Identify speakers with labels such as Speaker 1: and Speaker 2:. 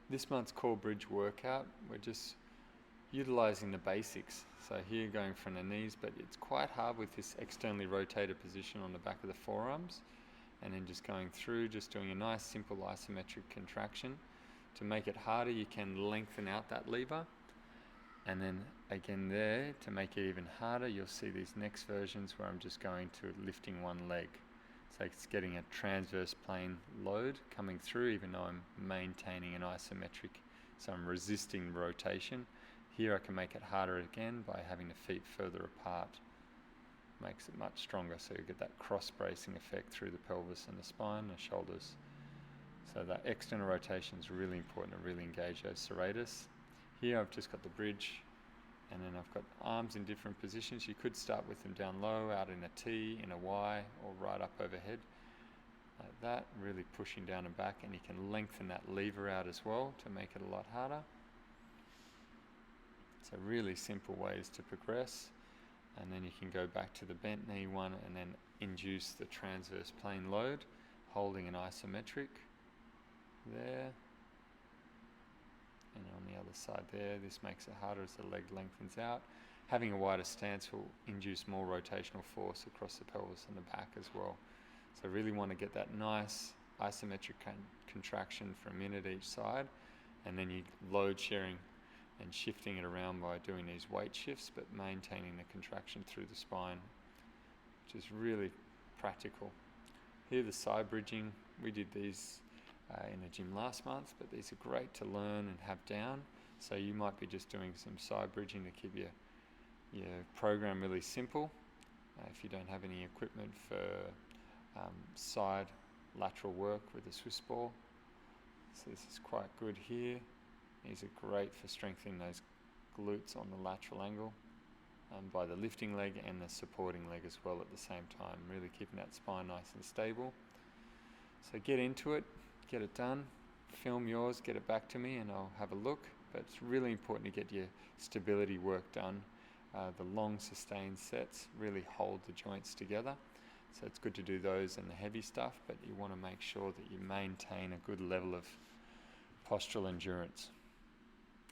Speaker 1: This month's core bridge workout, we're just utilizing the basics. So here going from the knees, but it's quite hard with this externally rotated position on the back of the forearms. And then just going through, just doing a nice simple isometric contraction. To make it harder, you can lengthen out that lever. And then again there, to make it even harder, you'll see these next versions where I'm just going to lifting one leg. So it's getting a transverse plane load coming through, even though I'm maintaining an isometric. So I'm resisting rotation. Here I can make it harder again by having the feet further apart. Makes it much stronger, so you get that cross bracing effect through the pelvis and the spine, the shoulders. So that external rotation is really important to really engage those serratus. Here I've just got the bridge, and then I've got arms in different positions. You could start with them down low, out in a T, in a Y, or right up overhead. Like that, really pushing down and back, and you can lengthen that lever out as well to make it a lot harder. So really simple ways to progress. And then you can go back to the bent knee one and then induce the transverse plane load, holding an isometric there. And on the other side there, this makes it harder as the leg lengthens out. Having a wider stance will induce more rotational force across the pelvis and the back as well. So really want to get that nice isometric contraction for a minute each side, and then you load sharing and shifting it around by doing these weight shifts, but maintaining the contraction through the spine, which is really practical. Here the side bridging, we did these in the gym last month, but these are great to learn and have down. So you might be just doing some side bridging to keep your program really simple. If you don't have any equipment for side lateral work with a Swiss ball. So this is quite good here. These are great for strengthening those glutes on the lateral angle by the lifting leg and the supporting leg as well at the same time, really keeping that spine nice and stable. So get into it, get it done, film yours, get it back to me and I'll have a look. But it's really important to get your stability work done. The long sustained sets really hold the joints together. So it's good to do those and the heavy stuff, but you want to make sure that you maintain a good level of postural endurance.